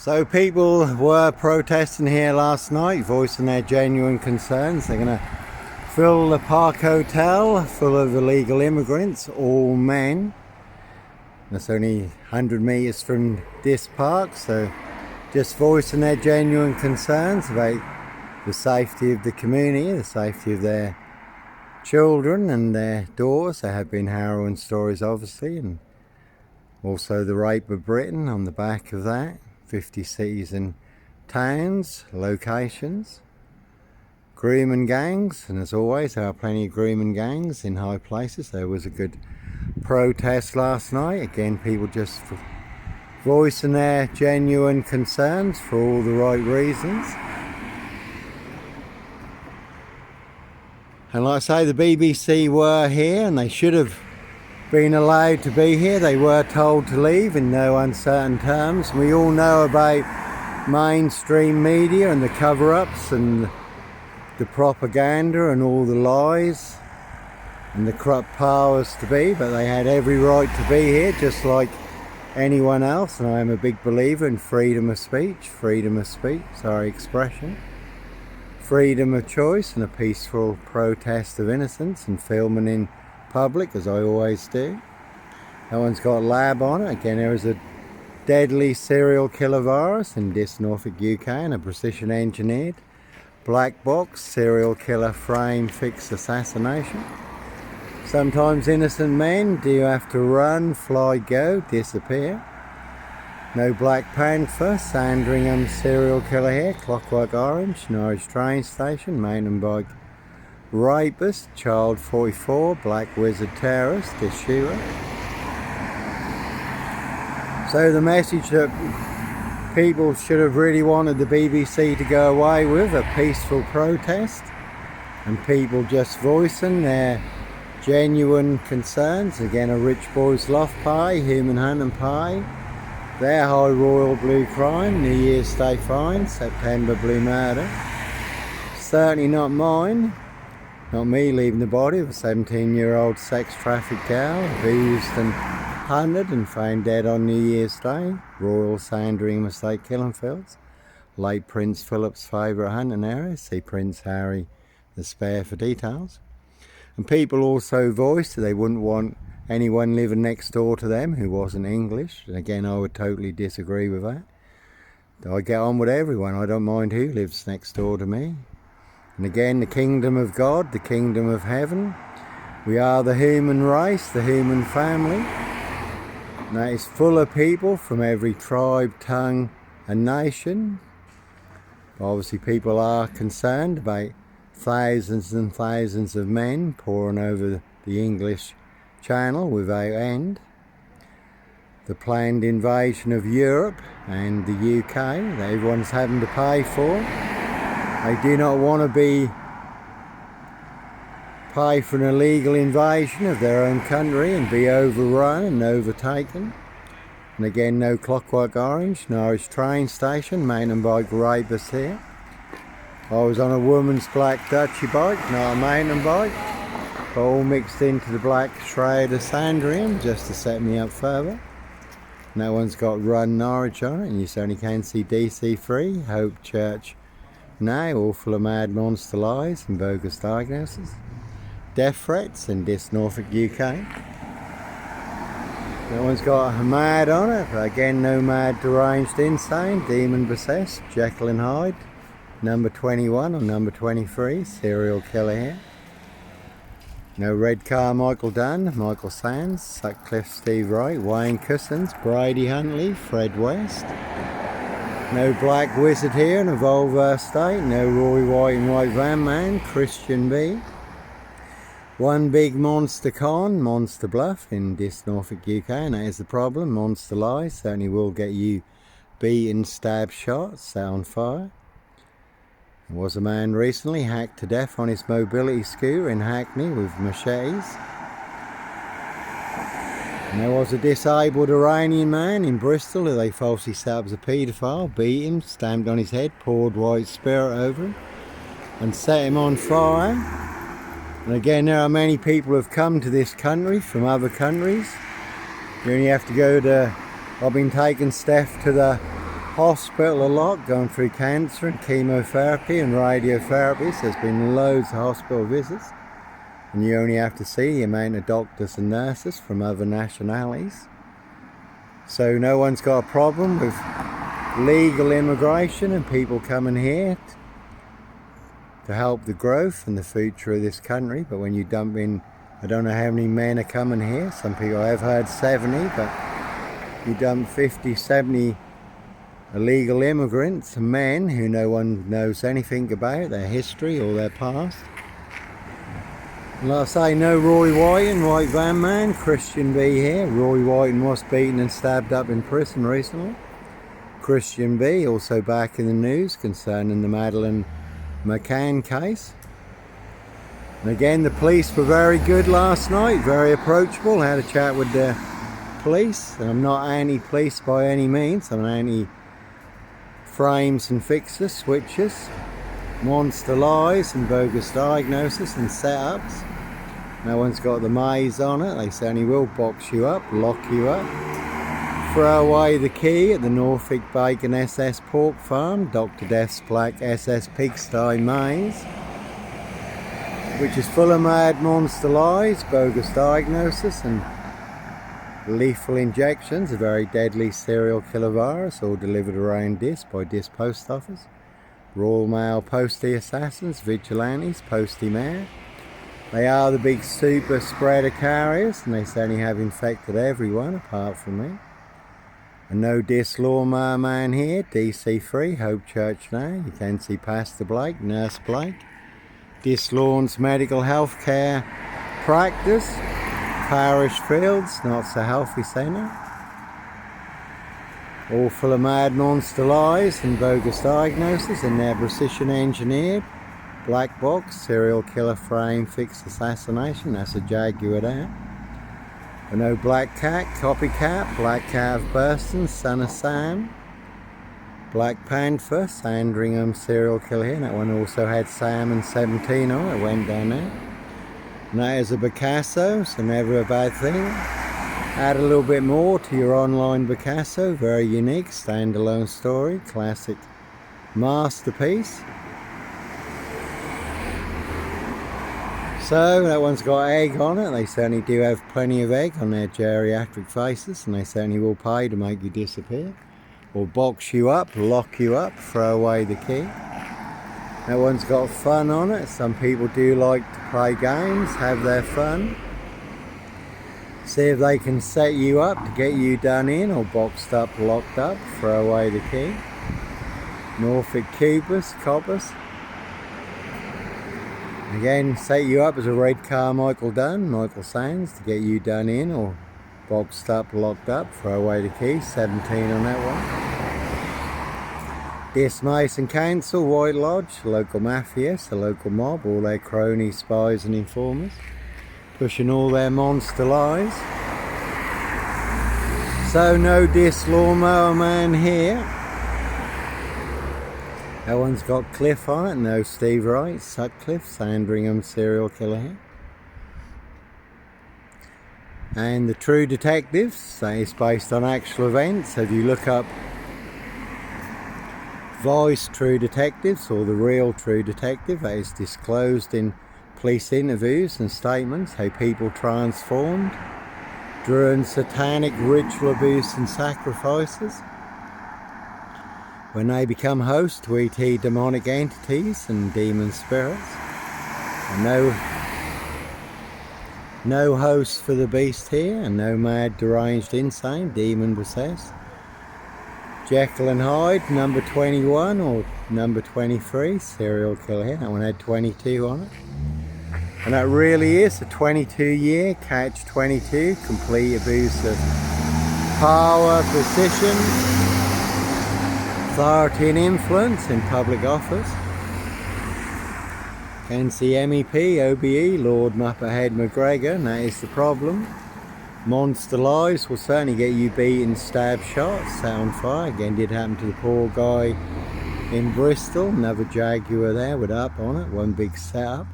So people were protesting here last night, voicing their genuine concerns. They're going to fill the Park Hotel full of illegal immigrants, all men. That's only 100 metres from Diss Park, so just voicing their genuine concerns about the safety of the community, the safety of their children and their daughters. There have been harrowing stories, obviously, and also the rape of Britain on the back of that. 50 cities and towns, locations, grooming gangs, and as always there are plenty of grooming gangs in high places. There was a good protest last night, again people just voicing their genuine concerns for all the right reasons. And like I say, the BBC were here and they should have been allowed to be here. They were told to leave in no uncertain terms. We all know about mainstream media and the cover-ups and the propaganda and all the lies and the corrupt powers to be, but they had every right to be here just like anyone else. And I am a big believer in freedom of speech, expression, freedom of choice, and a peaceful protest of innocence and filming in public, as I always do. No one's got a lab on it. Again, there is a deadly serial killer virus in Diss Norfolk UK and a precision engineered black box serial killer frame fix assassination. Sometimes innocent men do have to run, fly, go, disappear. No Black Panther, Sandringham serial killer here, Clockwork Orange, Norwich train station, mountain bike rapist, child 44, black wizard terrorist, this shooter. So the message that people should have really wanted the BBC to go away with, a peaceful protest, and people just voicing their genuine concerns. Again, a rich boy's loft pie, human hunting pie, their high royal blue crime, New Year's Day fine, September blue murder. Certainly not mine. Not me leaving the body of a 17-year-old sex-trafficked girl, abused and hunted and found dead on New Year's Day. Royal Sandringham Estate killing fields. Late Prince Philip's favourite hunting area. See Prince Harry the Spare for details. And people also voiced that they wouldn't want anyone living next door to them who wasn't English. And again, I would totally disagree with that. I get on with everyone. I don't mind who lives next door to me. And again, the kingdom of God, the kingdom of heaven. We are the human race, the human family. And that is full of people from every tribe, tongue and nation. Obviously people are concerned about thousands and thousands of men pouring over the English Channel without end. The planned invasion of Europe and the UK that everyone's having to pay for. They do not want to pay for an illegal invasion of their own country and be overrun and overtaken. And again, no Clockwork Orange, Norwich train station, mountain bike rapist here. I was on a woman's black Dutchy bike, not a mountain bike, but all mixed into the black shroud of Sandringham just to set me up further. No one's got Run Norwich on it, and you certainly can see DC3, Hope Church now, all full of mad monster lies and bogus diagnoses. Death threats in Diss Norfolk UK. No one's got a mad on it, but again, no mad, deranged, insane, demon possessed, Jekyll and Hyde, number 21 or number 23, serial killer here. No Red Carmichael Dunn, Michael Sands, Sutcliffe Steve Wright, Wayne Cousins, Brady Huntley, Fred West. No Black Wizard here in a Volvo estate, no Roy White and White Van Man, Christian B. One big monster con, Monster BLUFF in Diss Norfolk UK, and that is the problem. Monster lies certainly will get you beaten, stabbed, shot, set on fire. There was a man recently hacked to death on his mobility scooter in Hackney with machetes. And there was a disabled Iranian man in Bristol who they falsely set up as a paedophile, beat him, stamped on his head, poured white spirit over him and set him on fire. And again, there are many people who have come to this country from other countries. You only have to go to, I've been taking Steph to the hospital a lot, going through cancer and chemotherapy and radiotherapy. So there's been loads of hospital visits, and you only have to see the amount of doctors and nurses from other nationalities. So no one's got a problem with legal immigration and people coming here to help the growth and the future of this country. But when you dump in, I don't know how many men are coming here, some people, I've heard 70, but you dump 50, 70 illegal immigrants, men who no one knows anything about, their history or their past. And like I say, no Roy Whiten, White Van Man, Christian B here. Roy Whiten was beaten and stabbed up in prison recently. Christian B also back in the news concerning the Madeleine McCann case. And again, the police were very good last night, very approachable. I had a chat with the police, and I'm not anti-police by any means. I'm anti-frames and fixers, switches, monster lies and bogus diagnoses and setups. No one's got the maze on it. They certainly will box you up, lock you up, throw away the key at the Norfolk Bacon SS Pork Farm, Dr. Death's Black SS Pigsty Maze, which is full of mad monster lies, bogus diagnosis and lethal injections, a very deadly serial killer virus, all delivered around Diss by Diss Post Office. Royal Mail postie assassins, vigilantes, postie mad. They are the big super spreader carriers, and they certainly have infected everyone apart from me. And no Diss Lawnmower Man here, DC3, Hope Church now. You can see Pastor Blake, Nurse Blake. Diss Lawns Medical Healthcare Practice, Parish Fields, Not So Healthy Centre. All full of mad monster lies and bogus diagnoses, and they're precision engineered. Black box, serial killer frame, fixed assassination, that's a Jaguar there. And no Black Cat, Copycat, Black Cat of Burston, Son of Sam. Black Panther, Sandringham serial killer here. That one also had Sam and 17 on it, went down there. And that is a Picasso, so never a bad thing. Add a little bit more to your online Picasso, very unique, standalone story, classic masterpiece. So that one's got egg on it. They certainly do have plenty of egg on their geriatric faces, and they certainly will pay to make you disappear or box you up, lock you up, throw away the key. That one's got fun on it. Some people do like to play games, have their fun, see if they can set you up to get you done in or boxed up, locked up, throw away the key. Norfolk Coppers. Again, set you up as a red Carmichael Dunn, Michael Sands, to get you done in or boxed up, locked up, throw away the key, 17 on that one. Diss Mason Council, White Lodge, local mafias, the local mob, all their cronies, spies and informers, pushing all their monster lies. So no Diss Lawnmower Man here. That one's got Cliff on it, no Steve Wright, Sutcliffe, Sandringham serial killer here. And the True Detectives, that is based on actual events. If you look up Voice True Detectives or the real True Detective, that is disclosed in police interviews and statements, how people transformed during satanic ritual abuse and sacrifices, when they become hosts to ET demonic entities and demon spirits. And no hosts for the beast here, and no mad, deranged, insane, demon possessed. Jekyll and Hyde, number 21 or number 23, serial killer here. That one had 22 on it. And that really is a 22-year catch 22, complete abuse of power, position, authority and influence in public office. Can see MEP, OBE, Lord Mupperhead McGregor, and that is the problem. Monster lies will certainly get you beaten, stabbed, shot, set on fire. Again, did happen to the poor guy in Bristol. Another Jaguar there with up on it, one big setup.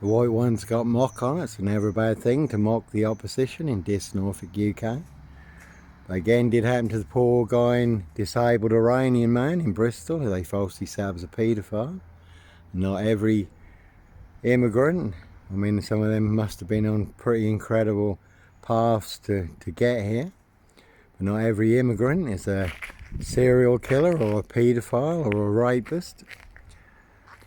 The white one's got mock on it, so never a bad thing to mock the opposition in Diss Norfolk UK. Again, did happen to the poor guy and disabled Iranian man in Bristol who they falsely said was a paedophile. Not every immigrant, I mean, some of them must have been on pretty incredible paths to get here, but not every immigrant is a serial killer or a paedophile or a rapist.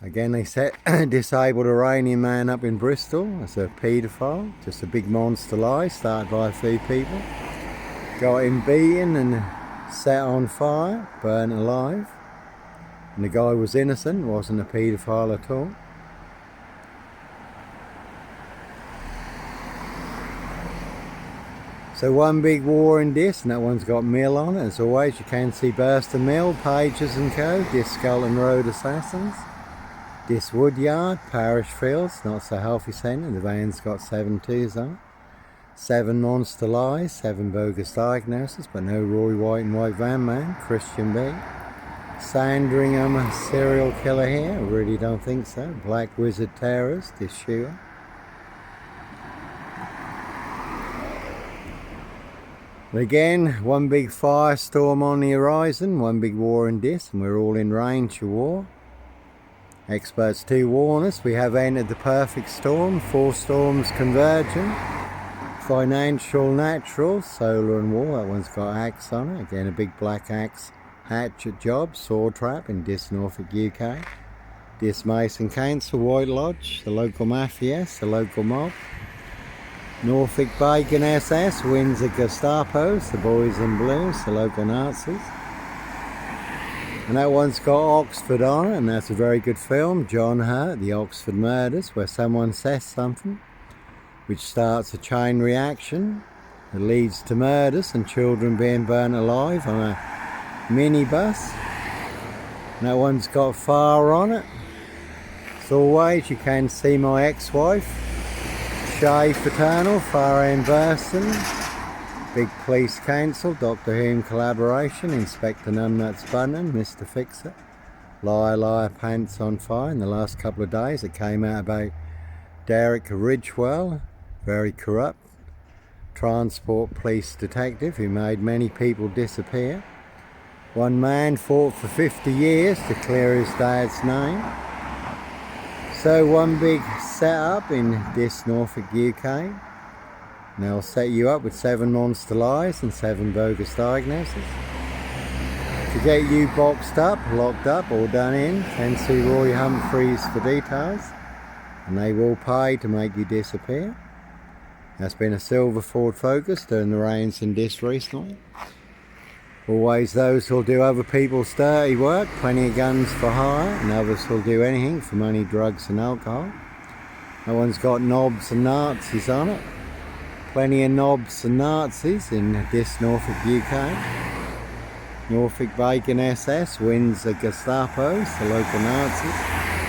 Again, they set a disabled Iranian man up in Bristol as a paedophile, just a big monster lie started by a few people. Got him beaten and set on fire, burnt alive. And the guy was innocent, wasn't a paedophile at all. So one big war in Diss, and that one's got Mill on it. As always, you can see Burston Mill, Pages and Co, Diss Skelton Road Assassins, Diss Woodyard, Parish Fields, not so healthy centre, the van's got 7 twos on it. 7 monster lies, 7 bogus diagnoses, but no Roy White and White Van Man, Christian B. Sandringham, a serial killer here, I really don't think so. Black Wizard Terrors, Diss Shooter. Again, one big firestorm on the horizon, one big war in Diss, and we're all in range of war. Experts do warn us, we have entered the perfect storm, 4 storms converging. Financial, natural, solar and war, that one's got axe on it. Again, a big black axe hatchet job, saw trap in Diss Norfolk UK. Diss Mason Council, White Lodge, the local mafias, the local mob. Norfolk Bacon SS, Windsor Gestapos, the boys in blues, the local Nazis. And that one's got Oxford on it, and that's a very good film, John Hurt, The Oxford Murders, where someone says something which starts a chain reaction that leads to murders and children being burnt alive on a minibus. And that one's got fire on it. As always, you can see my ex-wife, Shay Fraternal, Far End Burston, Big Police Council, Doctor Who collaboration, Inspector Numbnuts Bunham, Mr. Fixer, Liar Liar Pants on Fire. In the last couple of days it came out about Derek Ridgewell, very corrupt transport police detective who made many people disappear. One man fought for 50 years to clear his dad's name. So one big setup in Diss Norfolk UK. And they'll set you up with 7 monster lies and 7 bogus diagnoses. To get you boxed up, locked up or done in, can see Roy Humphreys for details. And they will pay to make you disappear. That's been a silver Ford Focus doing the rounds in Diss recently. Always those who'll do other people's dirty work, plenty of guns for hire, and others who'll do anything for money, drugs and alcohol. That one's got knobs and Nazis on it. Plenty of knobs and Nazis in Diss Norfolk UK. Norfolk Bacon SS, Windsor Gestapos, the local Nazis.